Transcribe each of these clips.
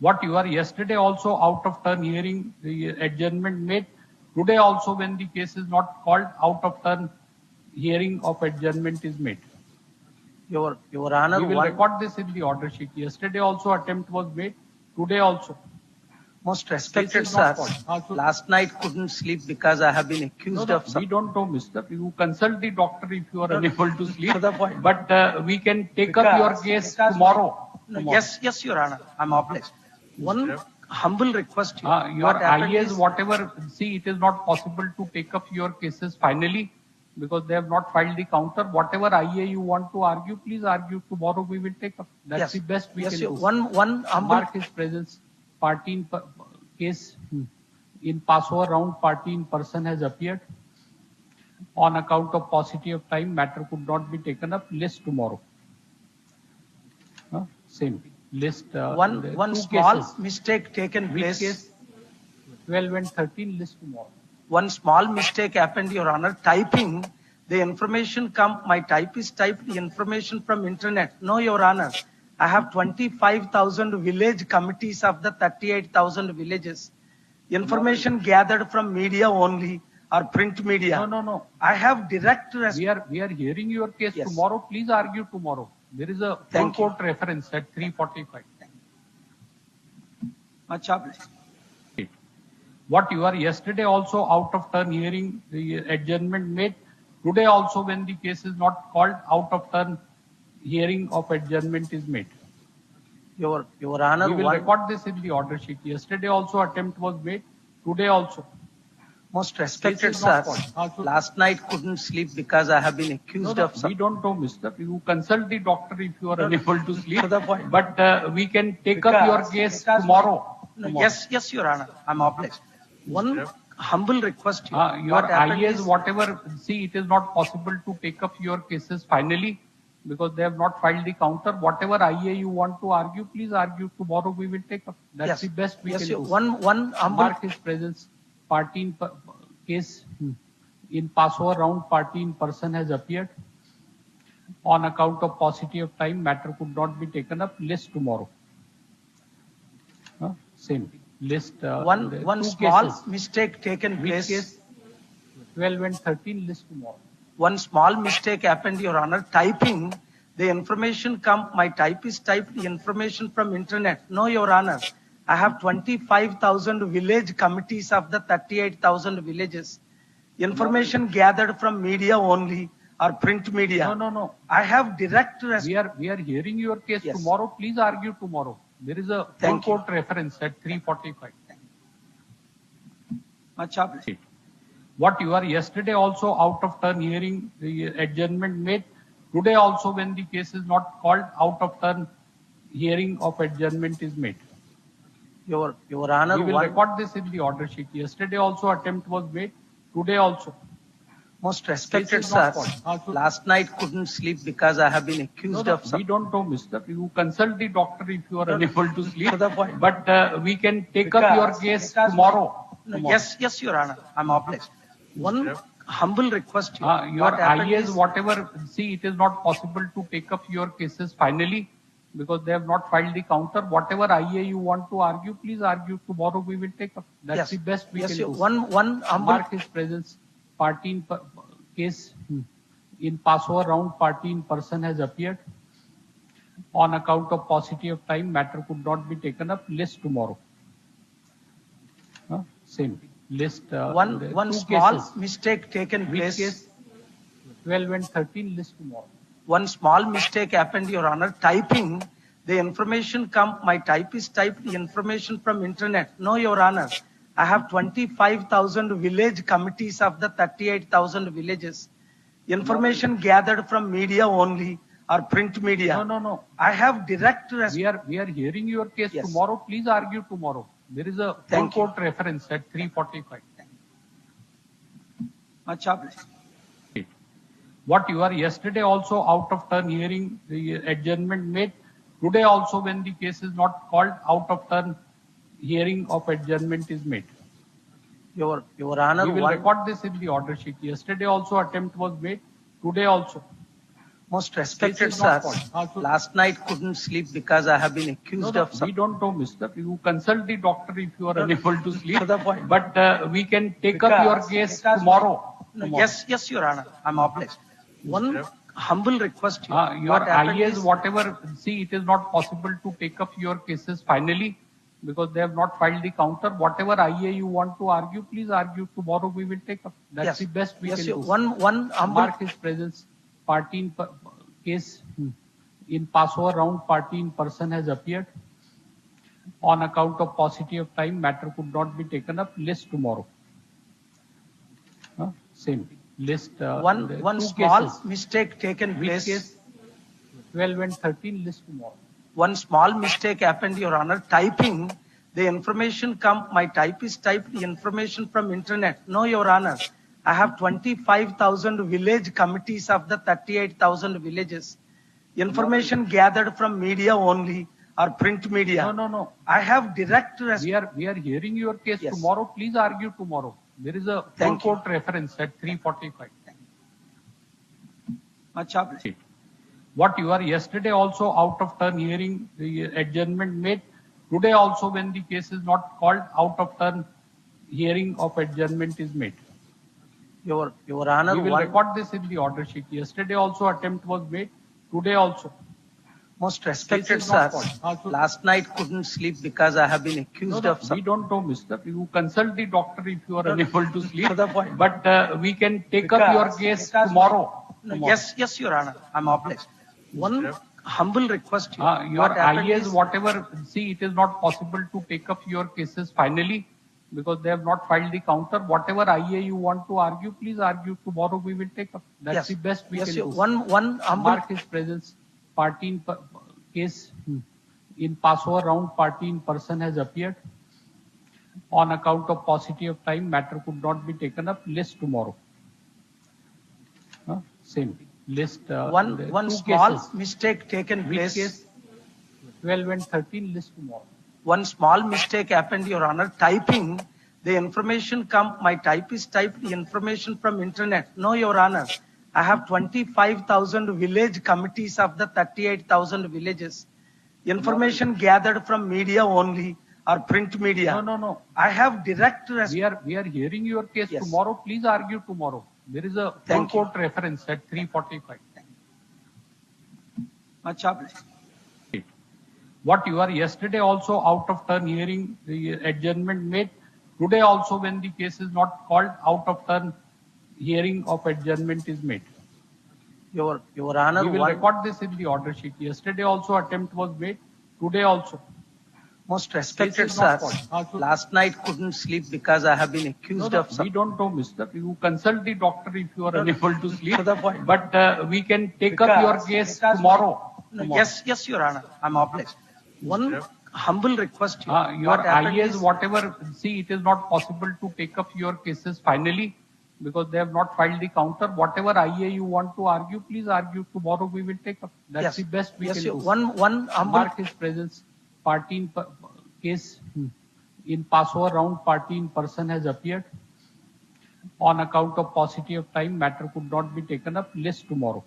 What you are yesterday also out of turn hearing the adjournment made. Today also when the case is not called, out of turn hearing of adjournment is made. Your Honor, We will record this in the order sheet. Yesterday also attempt was made. Today also. Most respected sir, last night couldn't sleep because I have been accused of We don't know, mister. You consult the doctor if you are No, unable to sleep. to the point. But we can take up your case tomorrow. Yes, Your Honor. I'm obliged. One humble request. Your IAs, whatever, see, it is not possible to take up your cases finally because they have not filed the counter. Whatever IA you want to argue, please argue. Tomorrow we will take up. That's the best we can do. One humble. Mark his presence. Party in case in Passover round, party in person has appeared. On account of paucity of time, matter could not be taken up. List tomorrow. Same list. One small cases. Mistake taken place. Case 12 and 13 list tomorrow. One small mistake happened, Your Honor. Typing the information my typist typed the information from internet. No, Your Honor. I have 25,000 village committees of the 38,000 villages. Information gathered from media only or print media. No. I have direct. We are hearing your case tomorrow. Please argue tomorrow. There is a full court reference at 3:45. Much obliged. What you are yesterday also out of turn hearing the adjournment made. Today also when the case is not called, out of turn hearing of adjournment is made. Your Honor, we will record this in the order sheet. Yesterday also attempt was made. Today also. Most respected sir, last night couldn't sleep because I have been accused of. We don't know, mister. You consult the doctor if you are unable to sleep. To the point. But we can take up your case tomorrow. Yes, Your Honor. I'm obliged. One humble request. Your IAs, whatever, see, it is not possible to take up your cases finally because they have not filed the counter. Whatever IA you want to argue, please argue. Tomorrow we will take up. That's the best we can do. One humble. Mark his presence. Party in case in Passover round, party in person has appeared. On account of paucity of time, matter could not be taken up. List tomorrow. Same list. One small mistake taken place. Case 12 and 13 list tomorrow. One small mistake happened, Your Honor. Typing the information my typist typed the information from internet. No, Your Honor. I have 25,000 village committees of the 38,000 villages. Information gathered from media only or print media. No. I have direct. We are hearing your case tomorrow. Please argue tomorrow. There is a full court reference at 3:45. Much obliged. What you are yesterday also out of turn hearing the adjournment made. Today also when the case is not called, out of turn hearing of adjournment is made. Your Honor, we will record this in the order sheet. Yesterday also attempt was made. Today also. Most respected sir, last night couldn't sleep because I have been accused of. We don't know, mister. You consult the doctor if you are unable to sleep. To the point. But we can take up your case tomorrow. Yes, Your Honor. I'm obliged. One humble request. Your IAs, whatever, see, it is not possible to take up your cases finally because they have not filed the counter. Whatever IA you want to argue, please argue. Tomorrow we will take up. That's the best we can do. One humble. Mark his presence. Party in case in Passover round, party in person has appeared. On account of paucity of time, matter could not be taken up. List tomorrow. Same list. One small mistake taken place. Case 12 and 13 list tomorrow. One small mistake happened, Your Honor. Typing the information my typist typed the information from internet. No, Your Honor. I have 25,000 village committees of the 38,000 villages. Information gathered from media only or print media. No. I have direct. We are hearing your case tomorrow. Please argue tomorrow. There is a full court reference at 3:45. Much obliged. What you are yesterday also out of turn hearing the adjournment made. Today also when the case is not called, out of turn hearing of adjournment is made. Your Honor, we will record this in the order sheet. Yesterday also attempt was made. Today also. Most This respected is sir, not possible. last night couldn't sleep because I have been accused of We some. don't know, mister. You consult the doctor if you are unable to sleep. To the point. But we can take up your case tomorrow. No, yes, Your Honor. I'm obliged. One humble request. Your What happened IAs, is- whatever, see, it is not possible to take up your cases finally because they have not filed the counter. Whatever IA you want to argue, please argue. Tomorrow we will take up. That's Yes. the best we Yes, can Your- do. one humble Mark his presence. Party in case in Passover round, party in person has appeared. On account of paucity of time, matter could not be taken up. List tomorrow. Same list. one two small cases. mistake taken Which place. case? 12 and 13 list tomorrow. One small mistake happened, Your Honor. Typing the information my typist typed the information from internet. No, Your Honor. I have 25,000 village committees of the 38,000 villages. Information gathered from media only or print media. No. I have direct We are hearing your case Yes. tomorrow. Please argue tomorrow. There is a full Thank you. court reference at 3:45. Much obliged. What you are yesterday also out of turn hearing the adjournment made. Today also when the case is not called, out of turn hearing of adjournment is made. Your Honor, We will one record this in the order sheet. Yesterday also attempt was made. Today also. most respected This is sir, not possible. last night couldn't sleep because I have been accused of We some. don't know, mister. You consult the doctor if you are unable to sleep. To the point. But we can take up your case tomorrow. No, yes, Your Honor. I'm obliged. One humble request. Your What happened IAs, is- whatever, see, it is not possible to take up your cases finally because they have not filed the counter. Whatever IA you want to argue, please argue. Tomorrow we will take up. That's Yes. the best we Yes, can Your- do. one humble Mark his presence. Party in case in Passover round, party in person has appeared. On account of paucity of time, matter could not be taken up. List tomorrow. Same list. one two small cases. mistake taken Which place. case? 12 and 13 list tomorrow. One small mistake happened, Your Honor. Typing the information my typist typed the information from internet. No, Your Honor. I have 25,000 village committees of the 38,000 villages. Information gathered from media only or print media. No. I have direct We are hearing your case Yes. tomorrow. Please argue tomorrow. There is a full Thank you. court reference at 3:45. Much obliged. What you are yesterday also out of turn hearing the adjournment made. Today also when the case is not called, out of turn hearing of adjournment is made. Your Honor, We will one record this in the order sheet. Yesterday also attempt was made. Today also. most respected This is sir, not possible. last night couldn't sleep because I have been accused of We some. don't know, mister. You consult the doctor if you are unable to sleep. To the point. But we can take up your case tomorrow. No, yes, Your Honor. I'm obliged. One humble request. Your What happened IAs, is- whatever, see, it is not possible to take up your cases finally because they have not filed the counter. Whatever IA you want to argue, please argue. Tomorrow we will take up. That's Yes. the best we Yes, can Your- do. one humble Mark his presence. Party in case in Passover round, party in person has appeared. On account of paucity of time, matter could not be taken up. List tomorrow.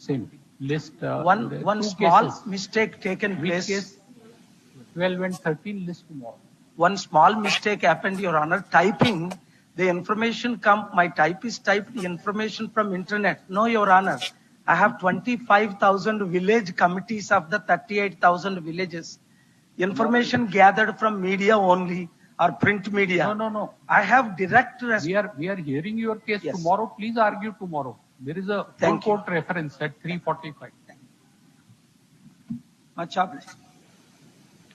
Same list. one two small cases. mistake taken Which place. case? 12 and 13 list tomorrow. One small mistake happened, Your Honor. Typing the information my typist typed the information from internet. No, Your Honor. I have 25,000 village committees of the 38,000 villages. Information gathered from media only or print media. No. I have direct We are hearing your case Yes. tomorrow. Please argue tomorrow. There is a full Thank you. court reference at 3:45. Much obliged.